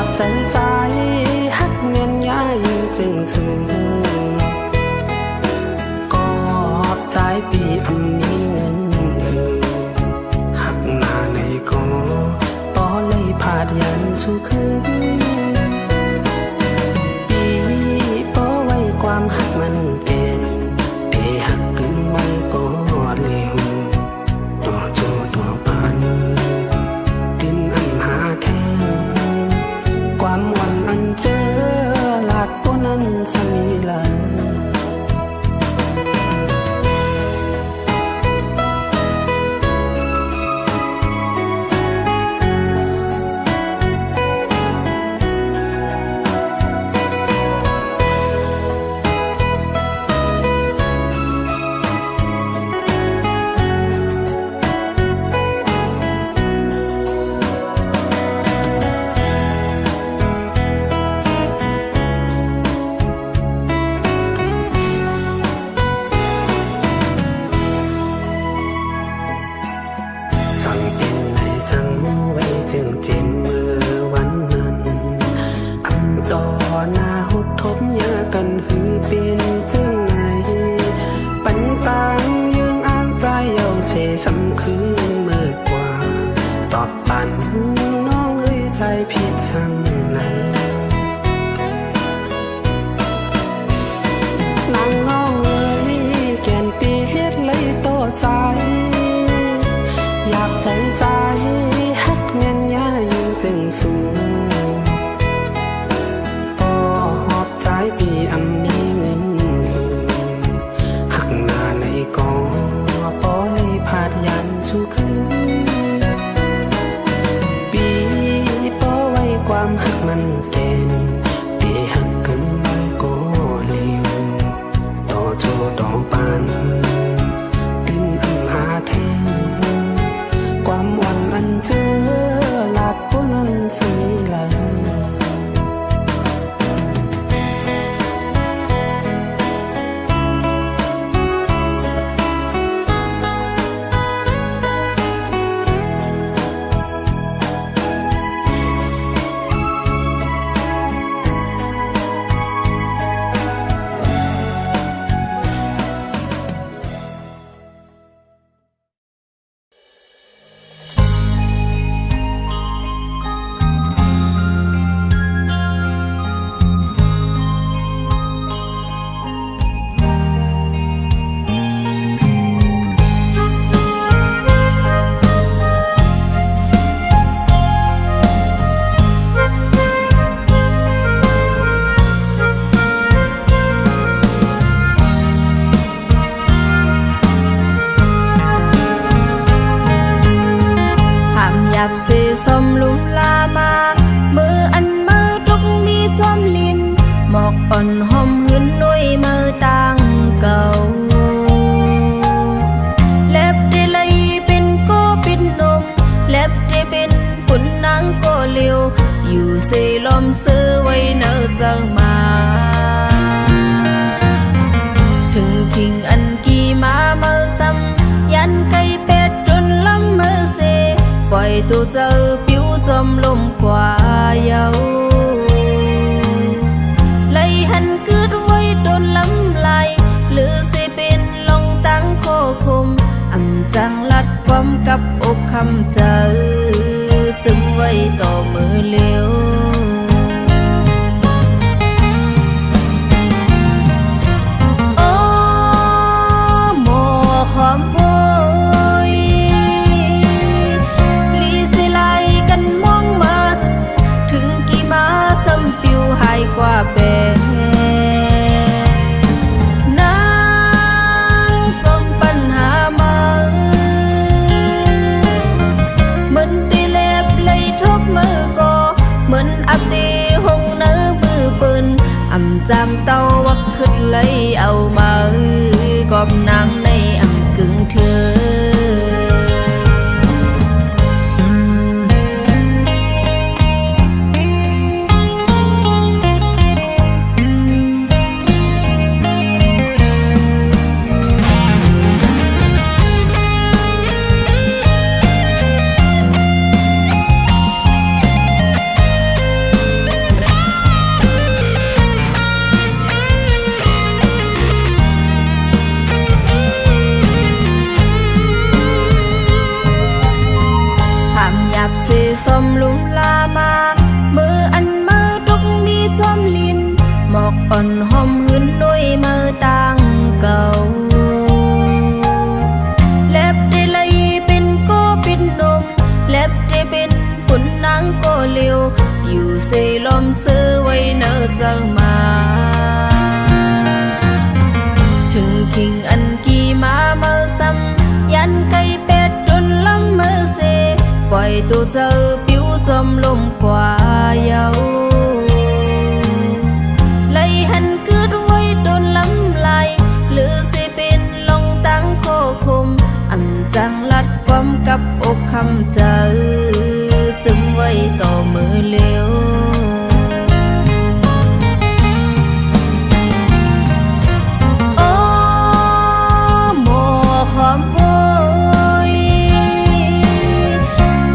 ากใจใจฮักเงินย้ายจึงสูงก็ใจปีอันมีเงินหักหน้าในก็ต่อเลยพาดยันสู่คืนปีป้อไว้ความหักมันเกณฑ์เทหักขึ้นมันก็เร็วต่อโจต่อปันดินอันหาแทนความวันอันเจอหลักตัวนั้นสมีลันสั่งเป็นในสั่งไว้จึงเจ็บมือวันนั้นอันต่อหน้าหุบทบยากันหือเป็นจึงไงปันตังยืงอ่านใจเยาเสสำคืนเมื่อกว่าตอบปันน้องเอ้ยใจผิดสั่งไหนนางน้องเอ้ยแก่นปีเฮ็ดเลยต่อใจอยากใจใจฮักเงินย้ายจึงสูงก็หอบใจปีอันมีเงินหักหน้าในก็ปอเลยพาดยันสู่คืนปีปอไว้ความหักมันเกณฑ์ปีหักขึ้นมันก็เร็วต่อโจต่อปันดินอันหาแทนความวันอันเจอหลักผู้นั้นสมีลันยับเสสมลุมลามามืออันมือทุกมีจอมลินหมอกอ่อนหอมหืนนุยมือต่างเก่าเล็บที่เลยเป็นก็เป็นนมเล็บที่เป็นปุ่นนางก็เลียวอยู่เสลมซื้อไว้เนอเจังมาถึงทิ้งอันกี่มาเมื่อซ้ำยันไก่เป็ดจนล้ำมือเสปล่อยตัวเจอผิวจมลมกว่าเยาเลยหันกึดไว้โดนล้ำลายหรือสิเป็นลงตั้งโคคมอำจังลัดความกับอกคำเจอจึงไว้ต่อมือเลี้ยวโอ้หมอขอมกว่าเปนางจมปัญหามาเหมือนตีเล็บเลยทุกมือก็เหมือนอับตีหงเนื้อมือปืนอำจำเต้าวักขึ้นเลยเอามากอบนางในอำกึ่งเธอ สมลุมลามามืออันมือตุกนี้จอมลินหมอกอ่อนหอมหืนนุยมือต่างเก่าเล็บได้เลยเป็นโกปิดนมเล็บได้เป็นปุ่นนางโกเลียวอยู่เซลมซื้อไว้เนอเจ้ามาถึงคิงอันกี่มาเมื่อซ้ำยันไก่เป็ดจนล้ำมือเซปล่อยตัวเจอผิวจมลมกว่าเยาไล่หันกึดไว้โดนล้ำลายหรือสิเป็นลงตั้งโคคมอ่ำจังลัดความกับอกคำเจอจึงไว้ต่อมือเลี้ยวความโวย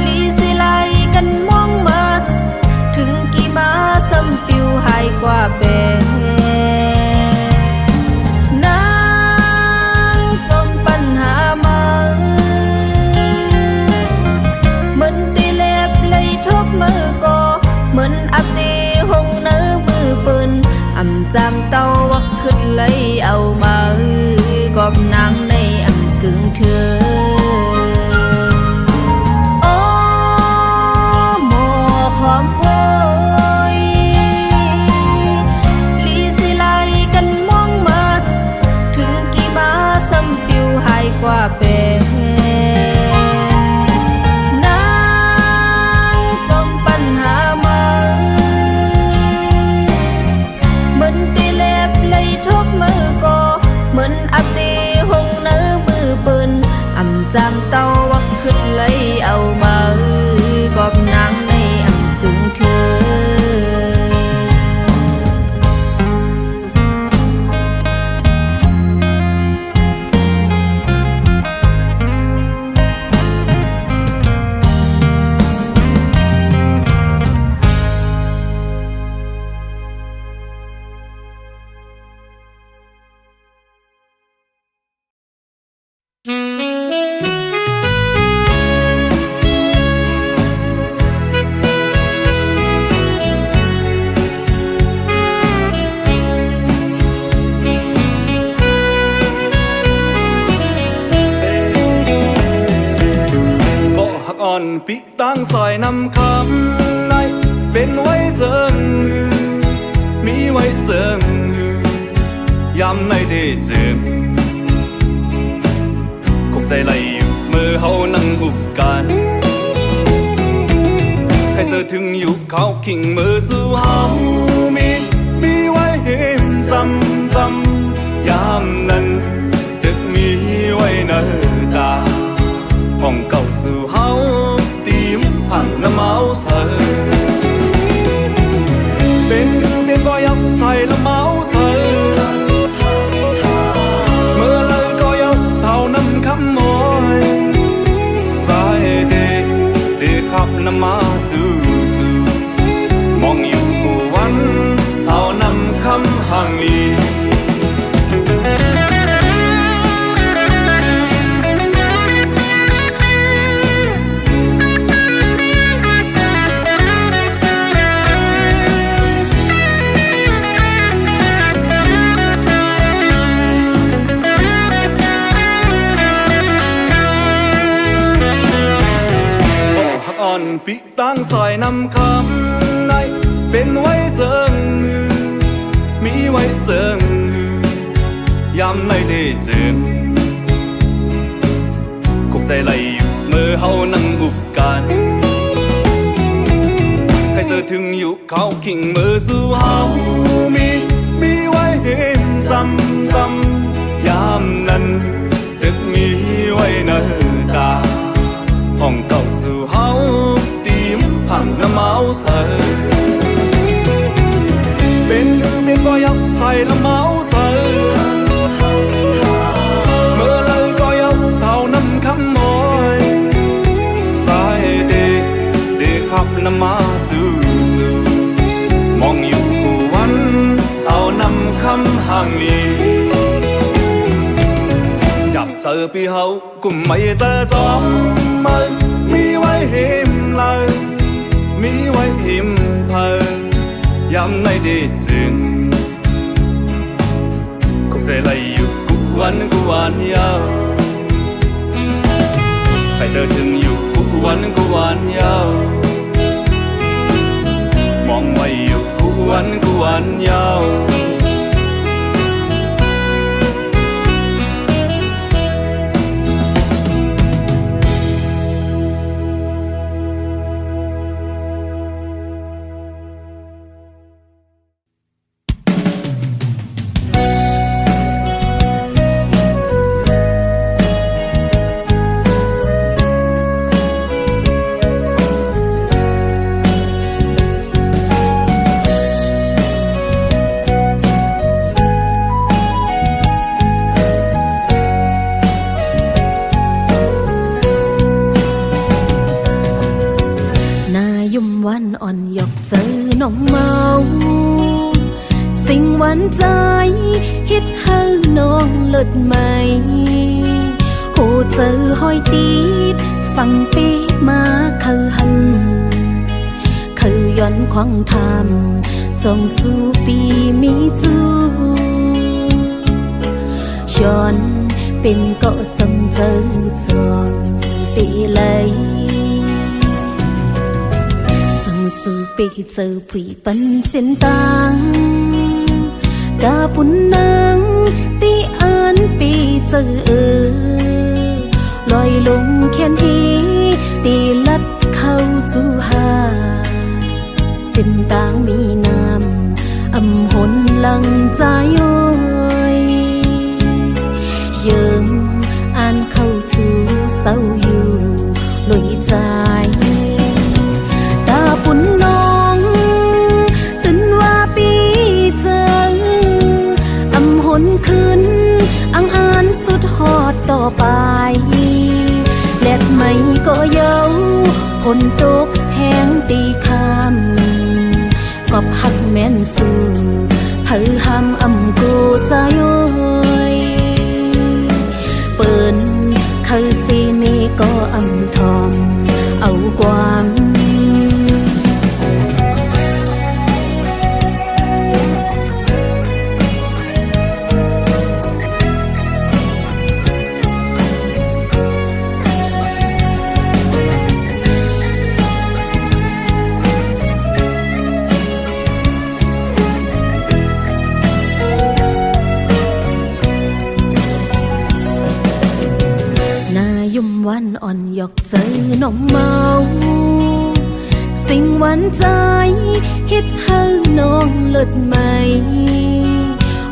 ลีสิไลกันมองมาถึงกี่มาซ้ำปิวหายกว่าเปนางจมปัญหามาเหมือนตีเล็บเลยทบมือก็เหมือนอับตีหงเนื้อมือปืนอ่ำจำเต้าวักขึ้นเลยเอามากอบนางในกึ่งเธอโอ้หมอความโวยลีสิไลกันมองมาถึงกี่มาซ้ำปิวหายกว่าเปนางจมปัญหามาเหมือนตีเล็บเลยทบมือก็เหมือนอับตีหงเนื้อมือปืนอ่ำจำเต้าวักขึ้นเลยเอามากอบนางในอ่ำกึ่งเธอปิตั้งซอยนำคำในเป็นไว้เจิงมีไว้เจิงยำในเทเจิงคกใจไหลอยู่เมื่อเฮานั่งหุบกันให้เธอถึงอยู่เขาขิงมือสู่เฮามีไว้เห็นซ้ำยามนั้นดึกมีไว้เนอตาห้องเก่าสู่เฮาผ่านน้ำเมาเสือเป็นก็ยับใส่ละเมาเสือเมื่อเลยก็ยับเศร้าน้ำคำมอยใจเด็กขับน้ำมาจู่มองอยู่กูวันเศร้าน้ำคำห่างลีปิตั้งซอยนำคำในเป็นไว้เจิงมีไว้เจิงยำในเทเจิงคกใจไหลอยู่เมื่อเฮานั่งบุกกันให้เธอถึงอยู่เขาขิงมือสู่เฮามีไว้เห็นซ้ำยามนั้นตึกมีไว้เนอตาห้องเก่าสู่เฮาผ่านน้ำเมาเสือเป็นก็ยับใส่ละเมาเสือเมื่อเลยก็ยับเศร้าน้ำคำมอยใจเด็กขับน้ำมาจู่มองอยู่กูวันเศร้าน้ำคำห่างลีอยากเจอพี่เฮากุมไม่เจอจอมมือมีไว้เห็นเลย มีไว้หิมเพอยามในที่จึงคงใจไหลอยู่กูวันยาวใครเจอถึงอยู่กูวันยาวมองไว้อยู่กูวันยาววันอ่อนหยอกเจอน้องเมาสิ่งหวานใจฮิตให้น้องเลิศใหม่โหเจอห้อยตีดสั่งปีมาคือหันคือย้อนควางทำจงสู้ปีมีจูย้อนเป็นก็จำเจอจองตีเลยสู่ปีเจอผู้ปันเส้นต่างกาปุ่นนางตีอ่านปีเจอลอยลงแค่นฮีตีลัดเข้าจูหาเส้นต่างมีน้ำอำหนลังใจโอยยังอ่านเข้าจูเศร้าอยู่ลอยใจปุ่นน้องตื่นว่าปีเจออำหนขึ้นอังอ่านสุดหอดต่อไปแลดไม่ก็เย้าฝนตกแห้งตีคำกอบหักแม่นสู่เผยห้ามอำกูใจโอยเปิ้นคือสีนี้ก็อำทอมเอาความวันอ่อนหยอกเจอน้องเมาสิ่งหวานใจฮิตให้น้องเลิศใหม่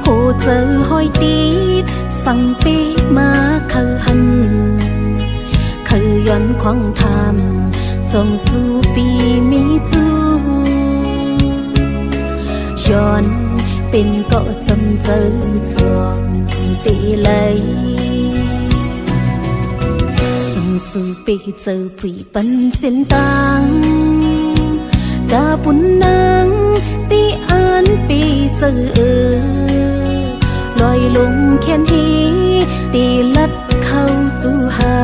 โหเจอห้อยตีดสั่งปีมาคือหันคือย้อนควางทำจงสู้ปีมีจูย้อนเป็นก็จำเจอจองตีเลยสู่ปีเจอผู้ปันเส้นต่างกาปุ่นนางตีอ่านปีเจอลอยลงแค่นฮีตีลัดเข้าจูหา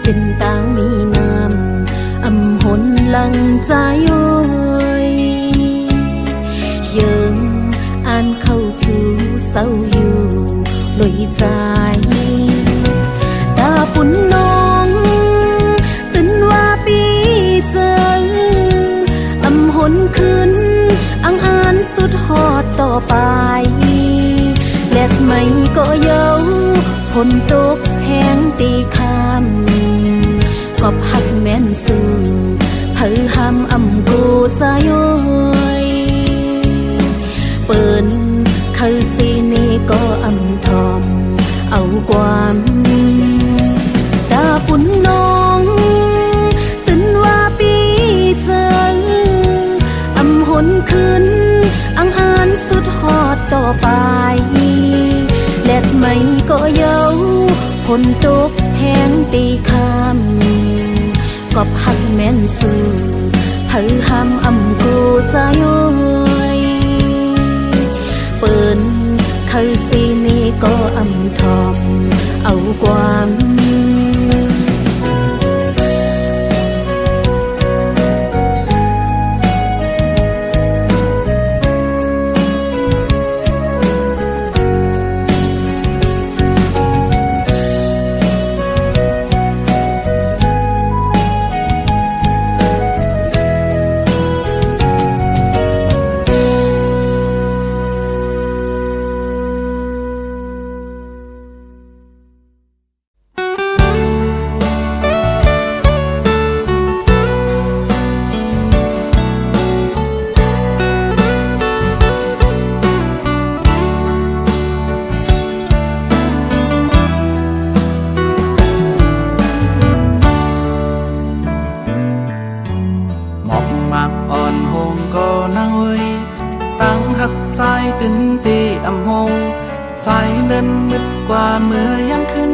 เส้นต่างมีน้ำอำหนลังใจโอยยังอ่านเข้าจูเศร้าอยู่ลอยใจปุ่นน้องตื่นว่าปีเจออำหนขึ้นอังอ่านสุดหอดต่อไปแลดไม่ก็เย้าฝนตกแห้งตีคำกอบหักแม่นสู่เผยห้ามอำกูใจโอยเปิ้นคือสีนี้ก็อำทอมเอาความปุ่นน้องตื่นว่าปีเจออำหนขึ้นอังอ่านสุดหอดต่อไปแลดไม่ก็เย้าฝนตกแห้งตีคำกอบหักแม่นสู่เผยห้ามอำกูใจโอยเปิ้นคือสีนี้ก็อำทอมเอาความ หักใจตึนตีอำหงสายเล่นมืดกว่าเมื่อยามขึ้น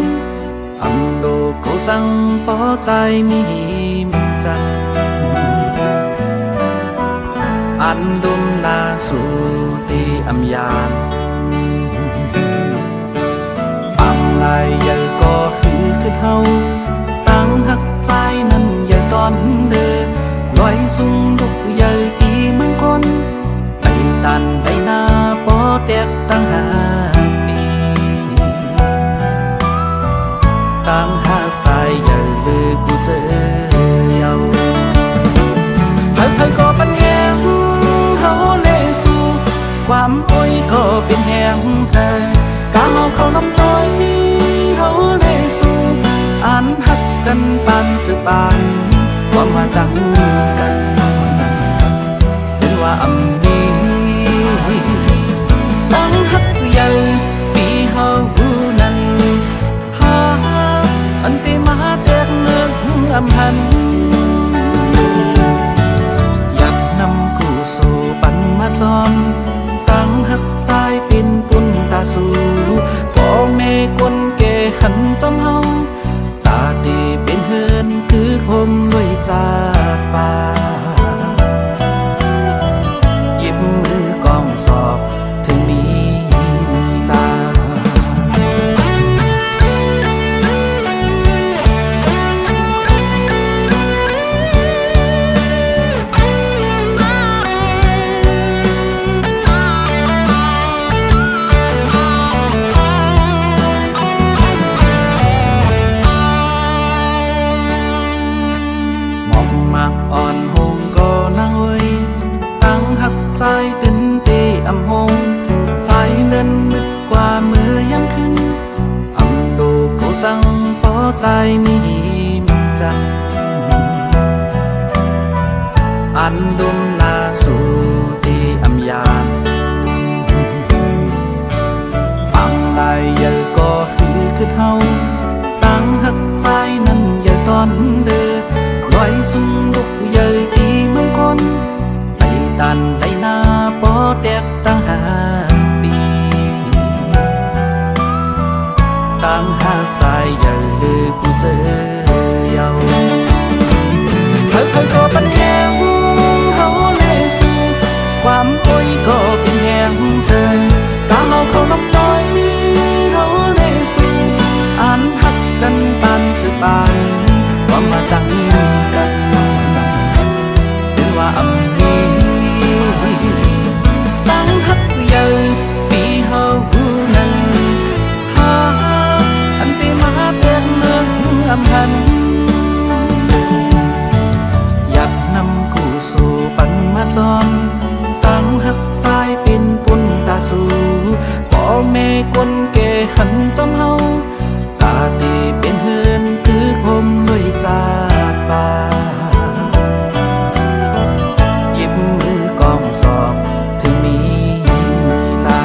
อำโดเขาสั่งปอใจมีมิจันอันดุมลาสู่ตีอำยานปังลายใหญ่ก็หือขึ้นเฮาตั้งหักใจนั้นใหญ่ตอนเลยลอยสูงลุกใหญ่ตีเมืองคนไปตันไปหน้าปอแตกตั้ง5 ปีตั้งหักใจใหญ่เลยกูเจอเยาเธอก็เป็นแหงเฮาเลยสู่ความโอยก็เป็นแหงใจกาเอาเขาน้ำต้อยนี้เฮาเลยสู่อันหักกันปานสืบานหวังว่าจังกันเป็นว่าอำนี้ตั้งหักใหญ่ปีเฮานั้นหาอันที่มาแตกเนื้ออำหันอยากนำคู่สู่ปันมาจอมตั้งหักใจเป็นปุ่นตาสู่พ่อแม่คนแก่หันจอมเฮาตาดีเป็นเฮือนคือคมด้วยจากป่าหยิบมือกองสอบถึงมีลาอ่อนหงก็นางเอ้ยตั้งหักใจตึนตีอำหงสายเล่นมืดกว่าเมื่อยามขึ้นอำโดเขาสั่งปอใจมีมิจันอันดุมลาสู่ตีอำยานปังลายใหญ่ก็หือขึ้นเฮาตั้งหักใจนั้นใหญ่ตอนเด้อลอยสูงลุกใหญ่ตีเมืองคนไปตันไปหน้าปอแตกตั้ง5 ปีตั้งหักใจใหญ่เลยกูเจอเยาเธอก็เป็นแหงเฮาเลยสู่ความโอยก็เป็นแหงเธอกาเอาเขาน้ำต้อยนี้เฮาเลยสู่อันหักกันปานสืบานความมาจังกันเป็นว่าอำนี้ตั้งหักใหญ่ปีเฮานั้นหาอันที่มาแตกเนื้ออำหันอยากนำคู่สู่ปันมาจอมตั้งหักใจเป็นปุ่นตาสู่พ่อแม่คนแก่หันจอมเฮาตาดีเป็นเฮือนคือคมด้วยจากป่าหยิบมือกองสอบถึงมีลา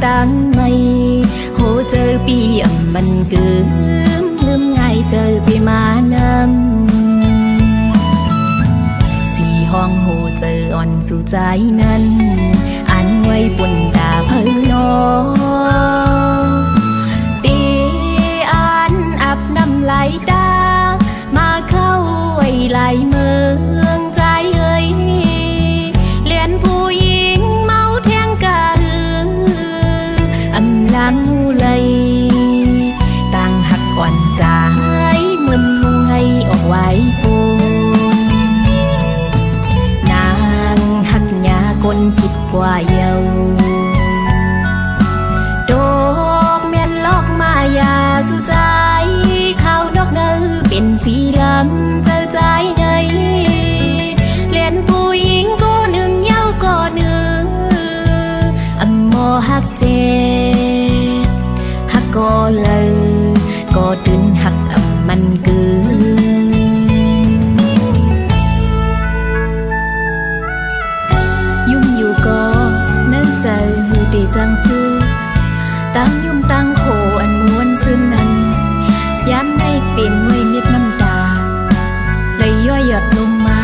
ดังไม่โหเจอปีมันเกิมลืมง่ายเจอปีมานำสี่ห้องโหเจออ่อนสู่ใจนั้นอันไว้บนตาเพิ่นนอตีอันอับน้ำไหลตา อ่อนใจเหมือนหงให้ออกไว้ปูนางหักยาคนผิดกว่าเยาดอกแม่นลอกมายาสู่ใจข้าวนอกเนื้อเป็นสีลำเจอใจในเลียนผู้หญิงก็หนึ่งเย้าก็หนึ่งอำมอหักเจหักก็เลยก็ตื่นหักอำมันเกินยุ่มอยู่ก็นั่งใจหือตีจังซื้อตั้งยุ่มตั้งโขอันม้วนซึ้งนั้นย้ำได้เปลี่ยนไว้เม็ดน้ำตาเลยย่อยหยดลงมา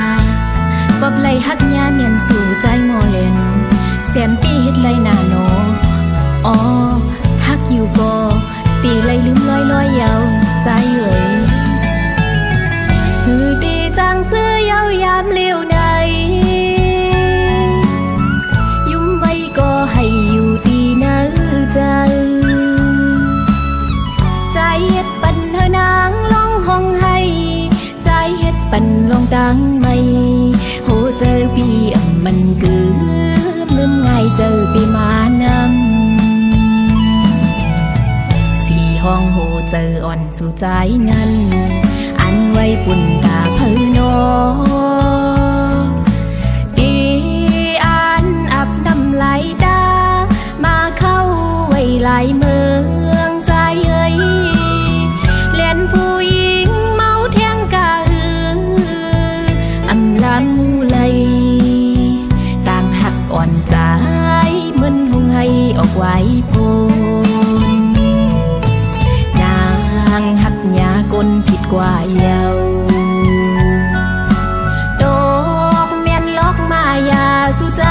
กอบไหลหักยาเมียนสู่ใจโมเลนแสนปีเฮ็ดไหลหนาโนอ๋อหักอยู่ก็ตีไหลลืมลอยเยาใจเอ่ยคือตีจังซื้อเยายามเลี้ยวใดยุ่มไว้ก็ให้อยู่ดีนะใจใจเฮ็ดปันเธอนางร้องห้องให้ใจเฮ็ดปันลองตังไม่โหเจอพี่มันเกือบลืมง่ายเจอพี่มานำสี่ห้องโหเจออ่อนสู่ใจนั้นอันไว้ปุ่นตาเพื่อนอดีอันอับน้ำไหลดามาเข้าไว้หลายเมืองใจเอ่ยเล่นผู้หญิงเมาแทงกะหืออำลำมูไหลต่างหักอ่อนใจเหมือนหงให้ออกไว้พ้นนางหักยากลผิดกว่าเยาดอกเมียนลอกมายาสู่ใจ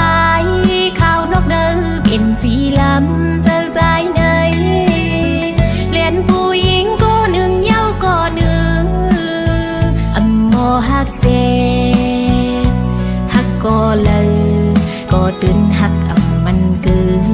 ข้าวนอกเดิมเป็นสีลำเจอใจในเลียนผู้หญิงก็หนึ่งเย้าก็หนึ่งอำมอหักเจหักก็เลยก็ตื่นหักอำมันเกิน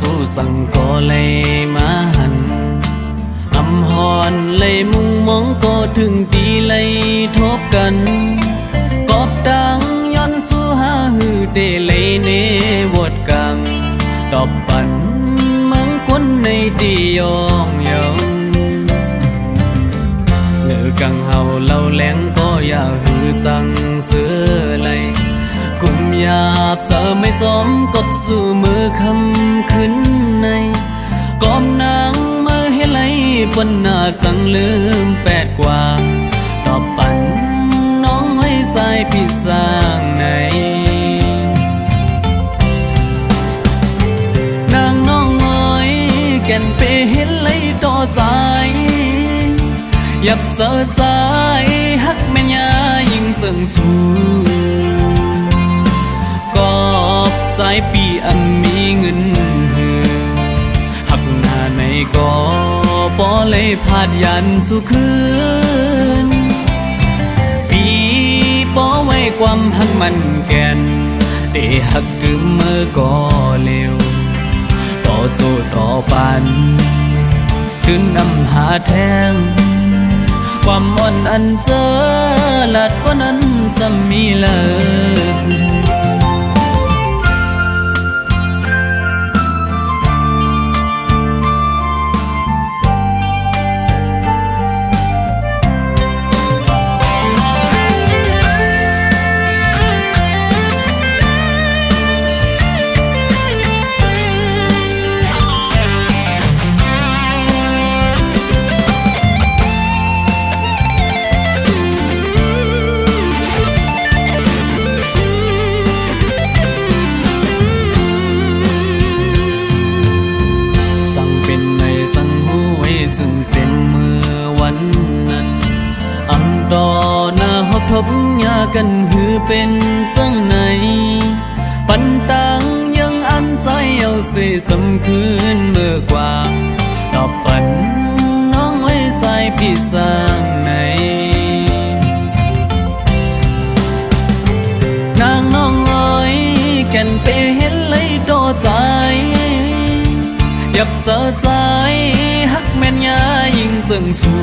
สู้สั่งก็เลยมาหันอำหอนเลยมุงมองก็ถึงตีเลยทบกันกอบดังย้อนสู้หาหือเดเลยเนวดกังตอบปันเมืองคนในตียองเยาเนื้อกังเฮาเล่าแหลงก็อย่าหือจังเสือเลยกุมหยาบเจอไม่สมกดสู่มือคำขึ้นในกอมนางมือให้ไหลปนหน้าสังลืมแปดกว่าตอบปันน้องไว้ใจพี่สร้างในนางน้องน้อยแก่นเปเห็นไหลต่อใจยับเจอใจฮักแม่ยายิ่งจังสูกอบใจปีอันมีเงินหือหักหน้าในก็ปอเลยพาดยันสู่คืนปีปอไว้ความหักมันแก่นเตหักกึมเมื่อก็เร็วต่อโจดต่อปันถึงนำหาแทงความอ่อนอันเจอหลัดว่านั้นสมีเลย กันหือเป็นจังไหนปันตังยังอันใจเอาเสียสำคืนเมื่อกว่าตอบปันน้องไว้ใจพี่สร้างไหนนางน้องเอ๋ยแก่นไปเห็นเลยโดใจยับเจอใจฮักแม่นยายิ่งจึงสู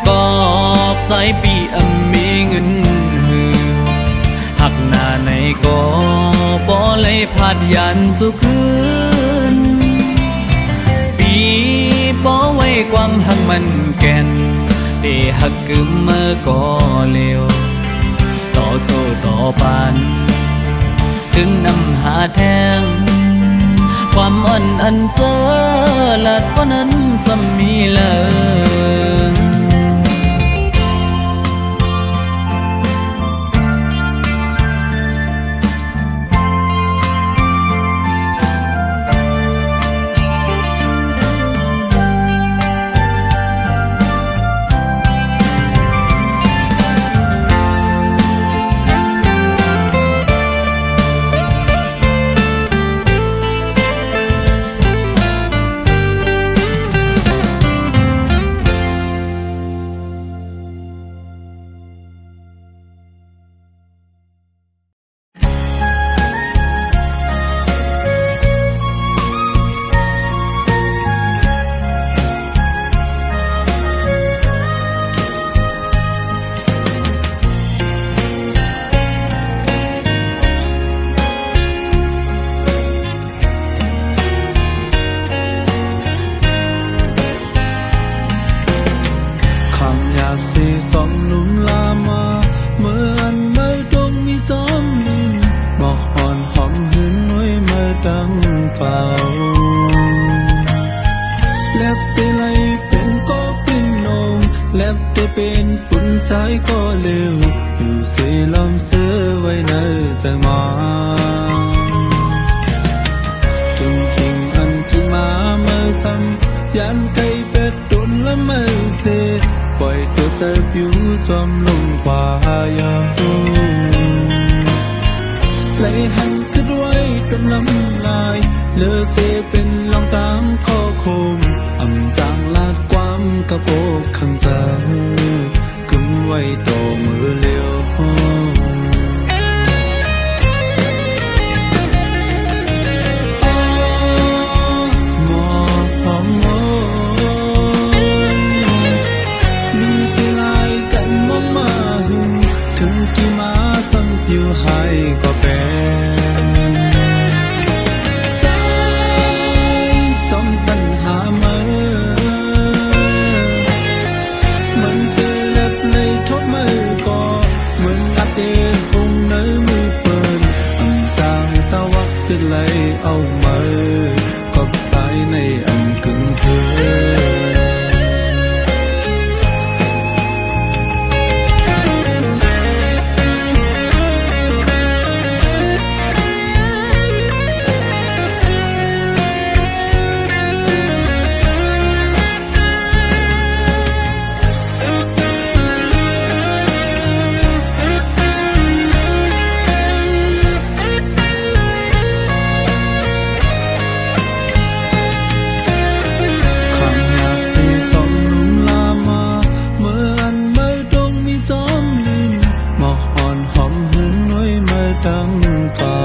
กอบใจปีมีเงินหือหักหน้าในก็บ่เลยพาดยันสุคืนปีบ่ไว้ความหักมันแก่นเตหักกึมเมื่อก็เร็วต่อโจต่อปันถึงนำหาแทงความอ่อนอันเจอลัดว่านั้นสมีเลยสองลุ่มลามาเมื่ออันเมื่อดงมีจอมลินบอกอ่อนหอมหืนไว้เมื่อดังเก่าแลบไปไหลเป็นก็เป็นนงแลบไปเป็นปุ่นใจก็เร็วอยู่เสียลำเสือไว้ในใจมาถึงคิงอันที่มาเมื่อซ้ำยันไก่เป็ดตุนและเมื่อเสปล่อยตัวใจผิวจอมลงกว่ายาไหลหันขึ้นไว้จนลำลายเลือเสเป็นลองตามข้อคมอำจางลาดความกระโปกข้างใจกึ่งไว้ต่อมือเลี้ยวอยู่ให้ก็เป็นใจจอมตัณหาเมื่อมันเตะเล็บเลยทบมือก็เหมือนอาเตะคงเนื้อมือเปิดอันจางตะวักติดเลยเอามือกบสายในอันกึ่งเธอดังเก่า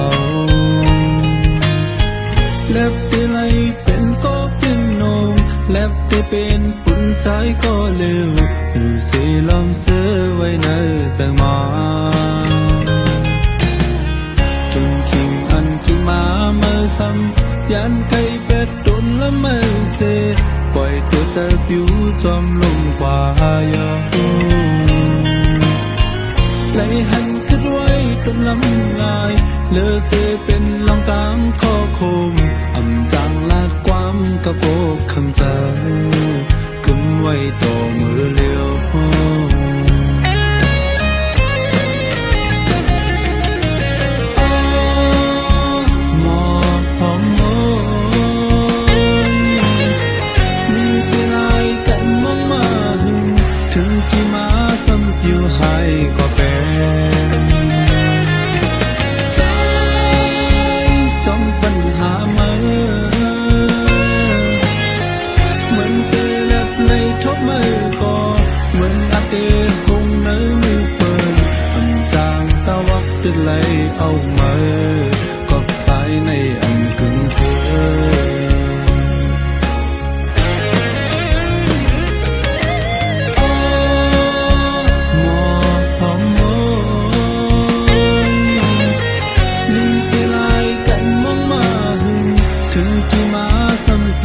แลบเตไหลเป็นก็เป็นนงแลบเตเป็นปุ่นใจก็เร็วอยู่เสียลำเสือไว้ในใจมาจนคิงอันกี่มาเมื่อซ้ำยันไก่เป็ดตุนและเมื่อเสปล่อยตัวใจผิวจอมลงกว่ายาไหลหันขึ้นไว้จนลำลายเลือเสเป็นลองตามข้อคมอำจางลาดความกระโปกข้างใจกึ่งไว้ต่อมือเลี้ยวหมอกพองโมมีเสียลายกันมองมาหึงถึงกี่มาซ้ำผิวห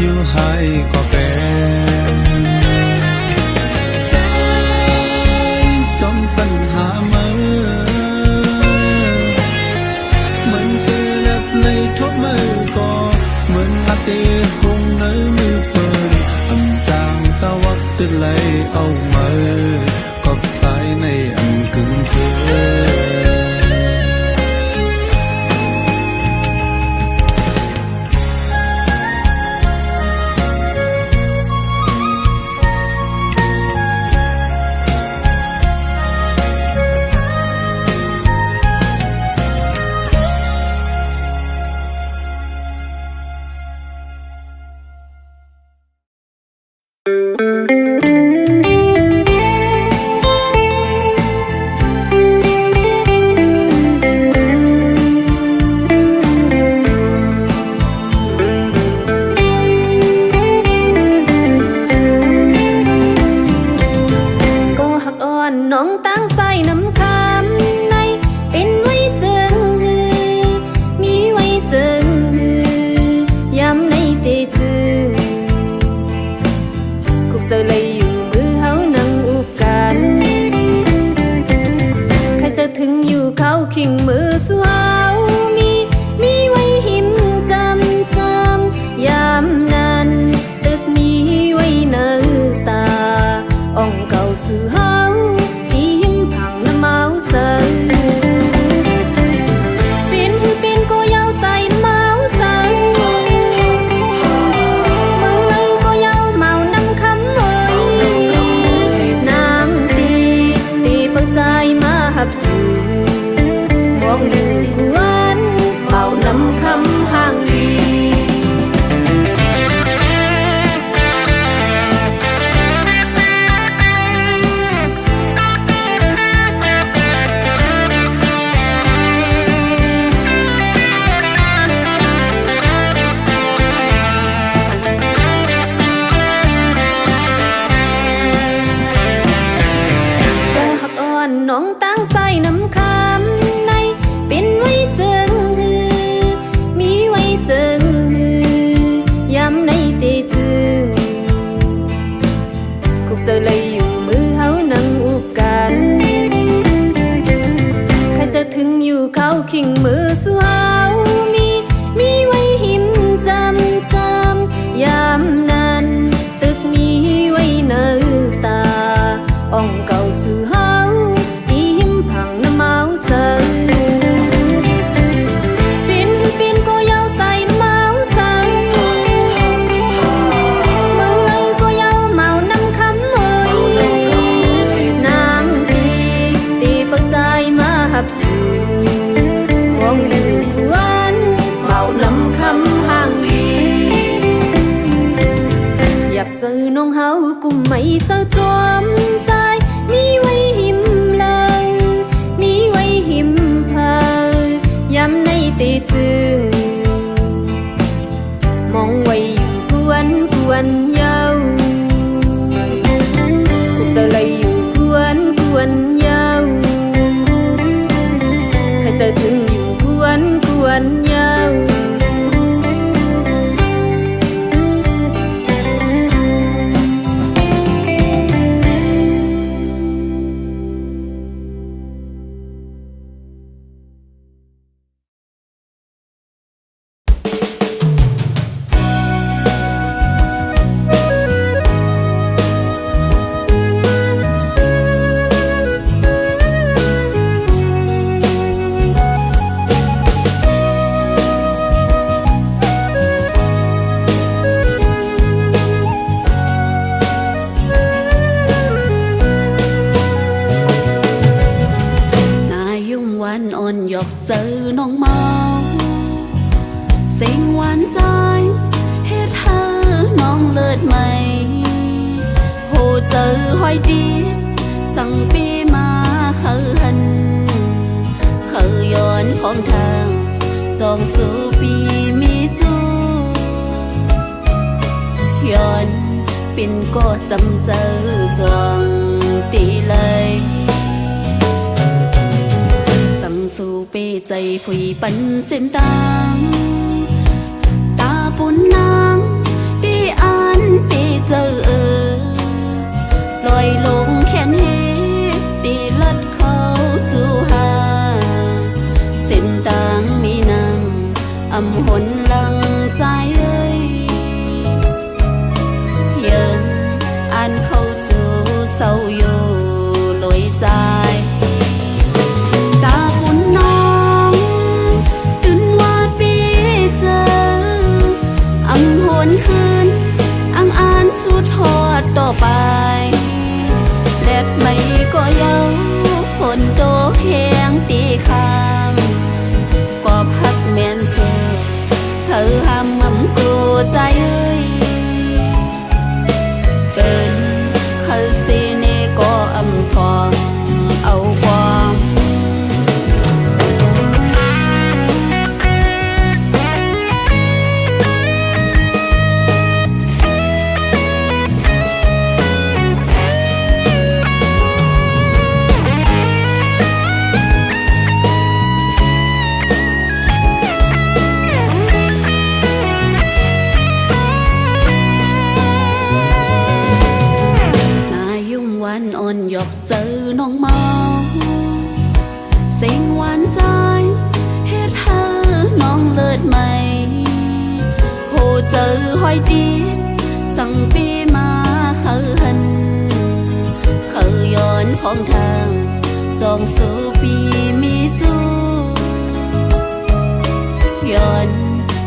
อยู่ให้ก็เป็นใจจอมปัญหาเหมือนเกลับในทบมือก็เหมือนอาเตหงในมือเปิดอันจางตะวักตึกไหลเอามือกอบสายในอันกึ่งเธอน้องตั้งใส่น้ำคำในเป็นไว้เจิงฮือมีไว้เจิงฮือยำในเตจึงกุกเจอเลยอยู่มือเฮานั่งอุบกันใครจะถึงอยู่เขาขิงมือสวาวมีไว้หิมจำยำนั้นตึกมีไว้เนื้อตาอ่องเก่าสื่อเฮาเป็นก็ยาวใส่เมาใส่มือเลยก็ยาวเมาน้ำคำเอ่ยน้ำตีเปิดใจมาหับชูมองดูกวนเมาน้ำคำห่างดีน้องตั้งใส่น้ำคำในเป็นไว้เจิงฮือมีไว้เจิงฮือยำในเตจึงกุกเจอเลยอยู่มือเฮานั่งอุบกันใครจะถึงอยู่เขาขิงมือสวาวมีไว้หิมจำยำนั้นตึกมีไว้เนื้อตาอ่องเก่าสื่อเฮาเป็นก็ยาวใส่เมาใส่มือเลยก็ยาวเมาน้ำคำเอ่ยน้ำตีเปิดใจมาหับชูมองอยู่กวนเมาน้ำคำห่างดีอยากเจอน้องเฮากุมไม่เศร้าจอมใจมีไว้หิมเลยมีไว้หิมเพอยำในเตจึงมองไว้อยู่กวนเยาเจอเลยอยู่กวนเยาใครจะถึงอยู่กวนเยาหยอกเจอน้องเมาเสียงหวานใจเฮ็ดให้น้องเลิศใหม่โหเจอหอยดีสั่งปีมาหันย้อนของทางจองสู่ปีมีจูย้อนเป็นก็จำเจอจวงตีเลยสู่เปใจผุยปันเส้นตางตาปุ่นนางดี สุดฮอดต่อไปแดดไม่ก็เย้าฝนโตแหงตีคำก็พักแม่นเสือเธอห้ามมั่มกูใจเอ้ยเป็นเขาสิเนก็อำทองเอาความอ่อนหยอกเจอน้องเมาเสียงหวานใจเฮ็ดให้น้องเลิศใหม่โหเจอหอยตีสั่งปีมาเขาหันเขาย้อนของทางจองสู่ปีมีจูย้อน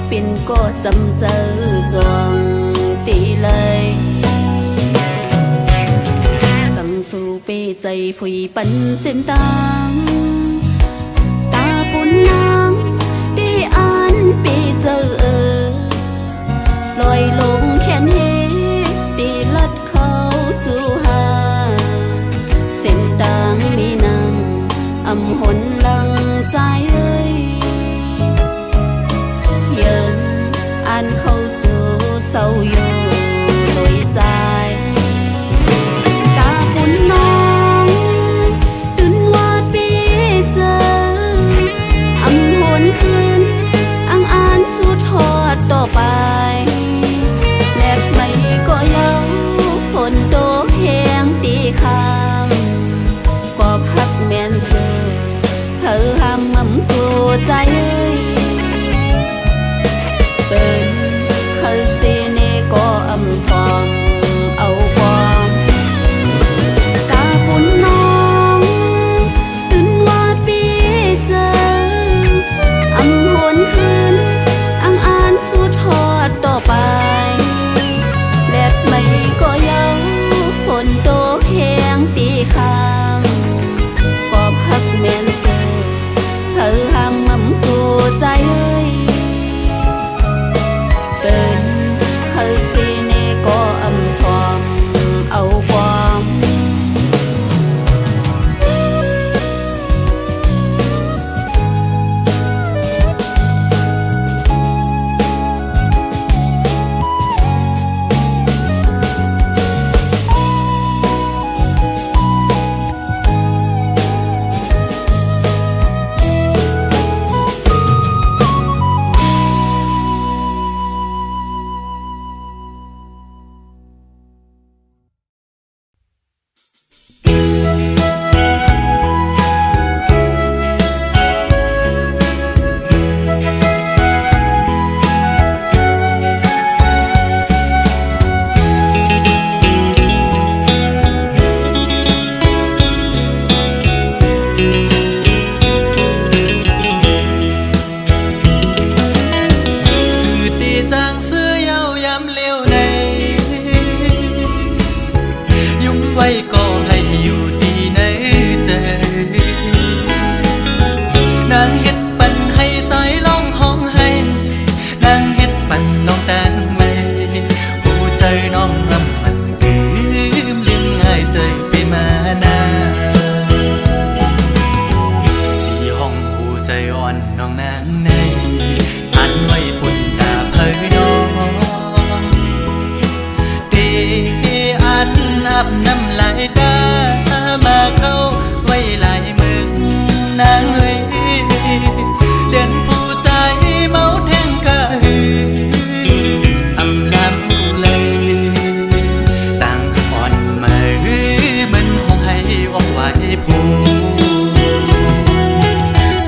เป็นก็จำเจอจวงตีเลยสู่เปใจผุยปันเส้นตางตาปุ่นนางปีอันปีเจอลอยลงแขนเฮตีลัดเขาจูหาเส้นตางมีนางอำหนลังใจเอ้ยเยินอันเขาจูเศร้าอยู่ลอยใจน้องตื่นว่าปีเจออำหวนคืนอังอ่านสุดฮอดต่อไปแดดไม่ก็เย้าฝนโตแหงตีคำก็พักแม่นเสือเธอห้ามมั่มกูใจเอ้ยเป็นเขาสิเนก็อำทองเอาความน้องตื่นว่าปีเจออำหวนคืนอังอ่านสุดฮอดต่อไปแดดไม่ก็เย้าฝนโตแหงตีคำก็พักแม่นเสือเธอห้ามมั่มกูใจเอ้ยเป็นเขาสิเนก็อำทองเอาความน้ำลายตามาเข้าไว้หลายมึงนางเอ้ยเลียนผู้ใจเมาแทงกะหืออำลำเลยต่างอ่อนมาหือมันห้องให้ออกไว้ผู้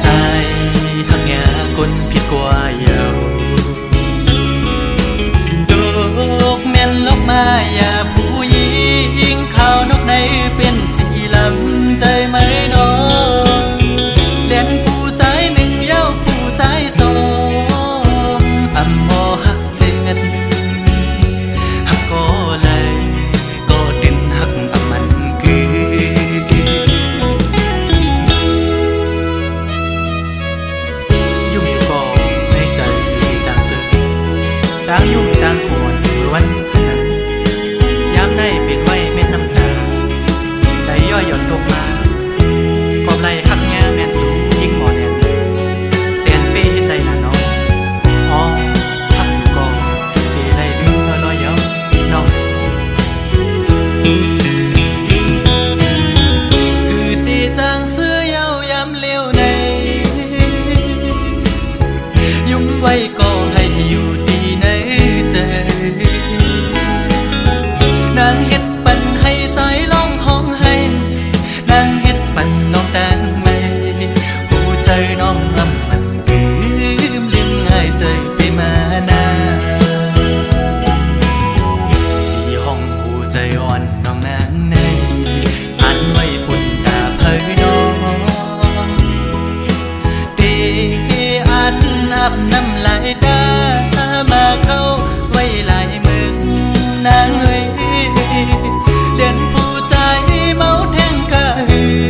ใจหักแง่คนผิดกว่าเยาลูกแม่นลกมาอย่าผู้ยิงข้าวนกในเป็นสีลำใจไหมน้อง สุนันยามได้เป็นไว้เม็ดน้ำตาได้ย่อยหย่อนตกมากอบไหลหักแง่แม่นสูงยิ่งหมอแน่นแสนเป้เฮ็ดได้น่ะน้องอ๋อหักก็เป้ได้ลืมลอยเยาน้องคือตีจางเสื้อเยาวยามเลี้ยวในยุ่มไว้ก็ให้อยู่ดีในใจนางเฮ็ดปันให้ใจร้องห้องให้นางเฮ็ดปันน้องแตงไม่หูใจน้องลำมันลืมง่ายใจไปมานาสีห้องหูใจอ่อนน้องนางในอันไว้ปุ่นตาเผยน้องเดอันอาบน้ำลายตามาเข้าไว้หลายมึงนางเอ้ยเด่นผู้ใจเมาแทงกะหือ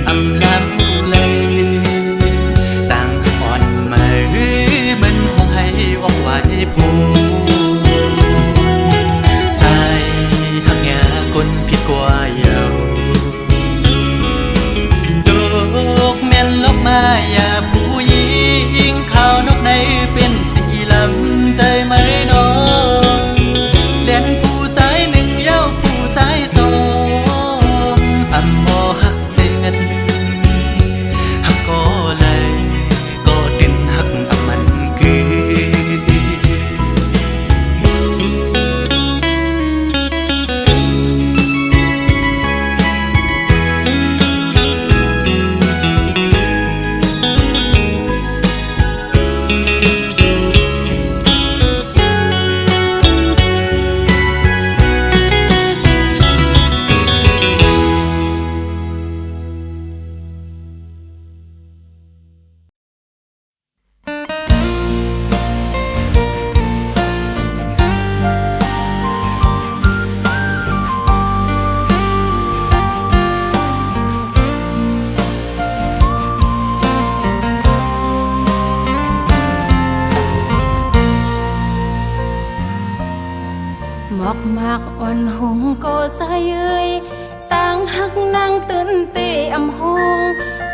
อำลำเลยต่างอ่อนมามันคงให้ออกไว้ผู้ใจหักแง่คนผิดกว่าเยาดอกแม่นลบมาอย่าผู้หญิงข้าวนกในเป็นสีลำใจไหมน้องเล่นผู้ใจหนึ่งเย้าผู้ใจสองอำบ่หักเจ็ดหักก็เลยก็ดึงหักอำมันคือ หมอกมากอ่อนหงก็สายเอ้ยต่างหักนางตื่นเตะอำหง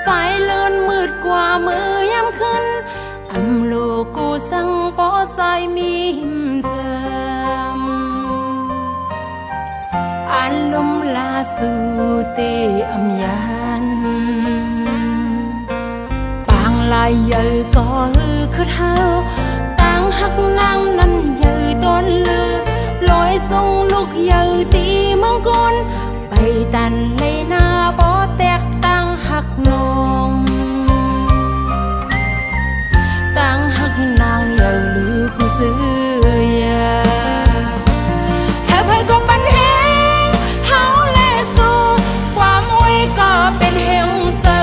สายเลื่อนมืดกว่ามือยามขึ้นอำโลกูสั่งปอใจมีหิมเสมอันลมลาสู่เตะอำยันปางลายเยอะก็คือเท้าต่างหักนางนั้นเยอะต้นเลือลอยทรงลูกเยอะตีเมืองกนไปตันเลยหน้าบ่แตกต่างหักนองต่างหักนางเยอะลือกูซื้อยาแค่เพื่อนก็ปันแหงเฮาแลสู้ความไว้ก็เป็นเฮงเซอ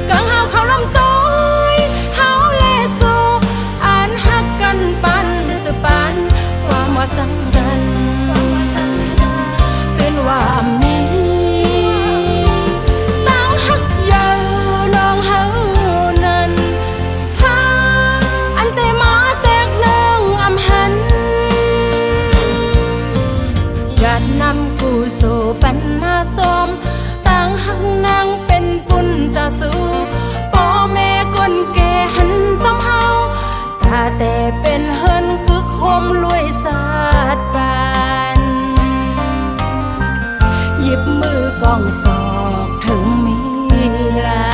กังเฮาเขาลำต้อยเฮาแลสู้อ่านหักกันปันสปันความว่าสังกันเป็นว่ามีตั้งหักยาวลองเฮานั้นหาอันแต่มาแตกเลิงอำหันจัดนำกูสู่ปันมาสมตั้งหักนางเป็นปุนตาสูพ่อแม่คนแก่หันสำเฮาตาแต่เป็นเฮินกึกโฮมรวยสาดปานหยิบมือกองศอกถึงมีลา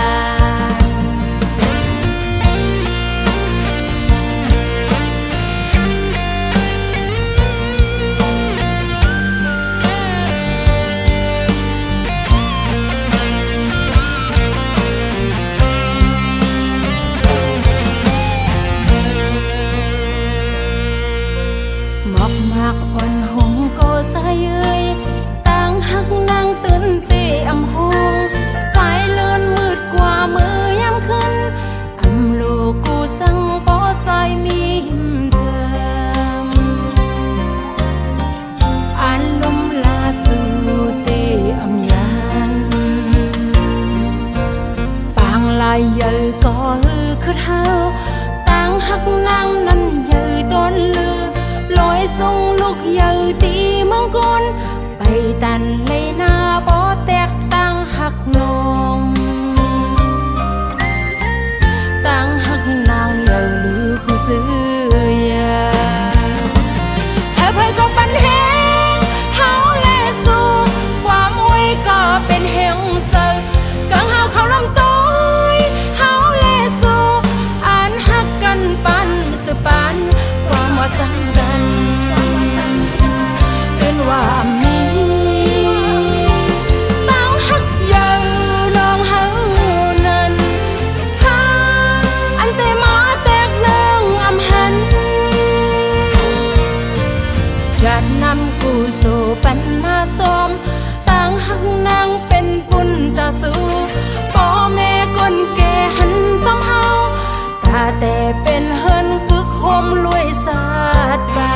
หมอกมากอ่อนหงก็สายเอ้ยต่างหักนางตื่นเตะอำหงสายเลื่อนมืดกว่ามือยามขึ้นอำโลกูสั่งปอใจมีหิมเจิมอันลมลาสู่เตะอำยันปางลายเยอะก็คือเท้าต่างหักนางนั้นเยอะต้นเลือลอยทรงลูก กเยาตีเมืองกุนไปตันเลยนาบ่แตกต่างหักน้องต่างหักนางเยาลือกูซื้อยาแอบให้ก็ปันแหงเฮาแลสู้ความอวยก็เป็นแหงเสือกังเฮาเขาลำต้อยเฮาแลสู้อ่านหักกันปันสืบปันความว่าสำคัญเป็นว่ามีตั้งหักเยาลองเฮานั้นหาอันแต่มาแตกเลื่องอำหันจะนำกูสู่ปันมาสมตั้งหักนางเป็นปุญตาสู่พ่อแม่คนแก่หันซ้ำเฮาตาแต่เป็นเฮินกึกโฮมรวยสาดตา